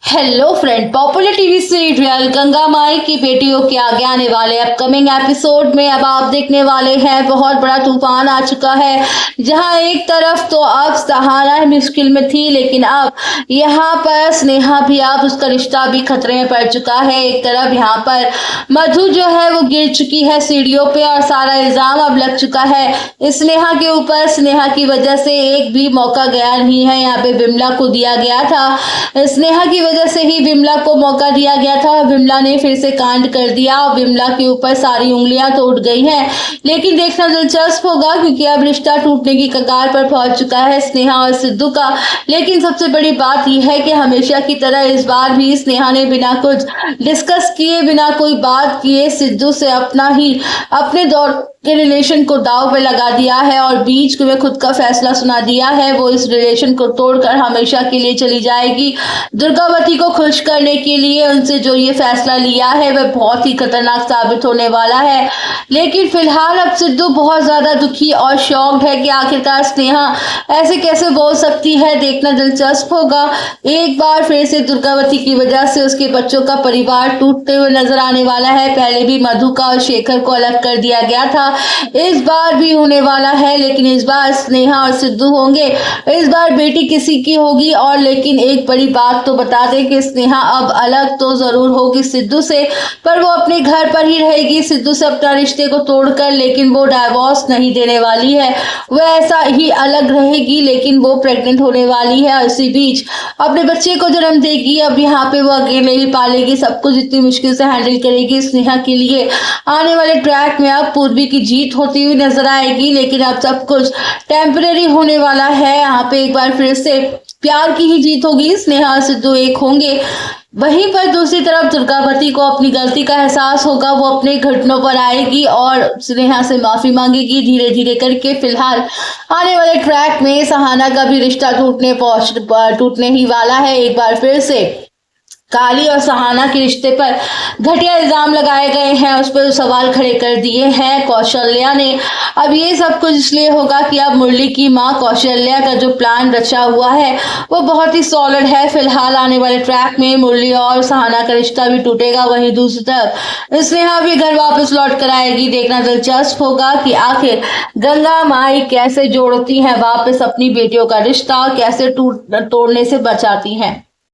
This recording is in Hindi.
Hello friend, popular TV serial Ganga Maai की बेटियों के आगे आने वाले अपकमिंग एपिसोड में अब आप देखने वाले हैं बहुत बड़ा तूफान आ चुका है। जहां एक तरफ तो अब सहारा मुश्किल में थी, लेकिन अब यहां पर स्नेहा भी, अब उसका रिश्ता भी खतरे में पड़ चुका है। एक तरफ यहां पर मधु जो है वो गिर चुकी है सीढ़ियों पे और सारा इल्जाम अब लग चुका है स्नेहा के ऊपर। स्नेहा की वजह से एक भी मौका गया नहीं है, यहाँ पे विमला को दिया गया था। स्नेहा की वजह से ही विमला को मौका दिया गया था और विमला ने फिर से कांड कर दिया और विमला के ऊपर सारी उंगलियां तो उठ गई हैं। लेकिन देखना दिलचस्प होगा क्योंकि अब रिश्ता टूटने की कगार पर पहुंच चुका है स्नेहा और सिद्धू का। लेकिन सबसे बड़ी बात यह है कि हमेशा की तरह इस बार भी स्नेहा ने बिना कुछ डिस्कस किए, बिना कोई बात किए सिद्धू से अपने दौर के रिलेशन को दाव पे लगा दिया है और बीच में खुद का फैसला सुना दिया है। वो इस रिलेशन को तोड़कर हमेशा के लिए चली जाएगी। दुर्गावती को खुश करने के लिए उनसे जो ये फैसला लिया है वह बहुत ही खतरनाक साबित होने वाला है। लेकिन फिलहाल अब सिद्धू बहुत ज्यादा दुखी और शॉक्ड है कि आखिरकार स्नेहा ऐसे कैसे बोल सकती है। देखना दिलचस्प होगा। एक बार फिर से दुर्गावती की वजह से उसके बच्चों का परिवार टूटते हुए नजर आने वाला है। पहले भी मधु का और शेखर को अलग कर दिया गया था, इस बार भी होने वाला है। लेकिन इस बार स्नेहा और सिद्धू होंगे, इस बार बेटी किसी की होगी। और लेकिन एक बड़ी बात तो बता दें कि स्नेहा अब अलग तो जरूर होगी सिद्धू से, पर वो अपने घर पर ही रहेगी सिद्धू से अपना रिश्ते को तोड़कर। लेकिन वो डाइवोर्स नहीं देने वाली है, वो ऐसा ही अलग रहेगी। लेकिन वो प्रेग्नेंट होने वाली है और इसी बीच अपने बच्चे को जन्म देगी। अब यहाँ पे वो अकेले ही पालेगी, सब कुछ इतनी मुश्किल से हैंडल करेगी। स्नेहा के लिए आने वाले ट्रैक में अब पूर्वी की जीत होती हुई नजर आएगी। लेकिन अब सब कुछ टेम्परेरी होने वाला है। यहाँ पे एक बार फिर से प्यार की ही जीत होगी, स्नेहा और सिद्धू एक होंगे। वहीं पर दूसरी तरफ दुर्गावती को अपनी गलती का एहसास होगा, वो अपने घुटनों पर आएगी और स्नेहा से माफी मांगेगी धीरे धीरे करके। फिलहाल आने वाले ट्रैक में सहाना का भी रिश्ता टूटने ही वाला है। एक बार फिर से काली और सहाना के रिश्ते पर घटिया इल्जाम लगाए गए हैं, उस पर सवाल खड़े कर दिए हैं कौशल्या ने। अब ये सब कुछ इसलिए होगा कि अब मुरली की मां कौशल्या का जो प्लान रचा हुआ है वो बहुत ही सॉलिड है। फिलहाल आने वाले ट्रैक में मुरली और सहाना का रिश्ता भी टूटेगा। वहीं दूसरी तरफ स्नेहा भी घर वापस लौट कर आएगी। देखना दिलचस्प होगा कि आखिर गंगा माई कैसे जोड़ती हैं वापस अपनी बेटियों का रिश्ता, कैसे तोड़ने से बचाती हैं।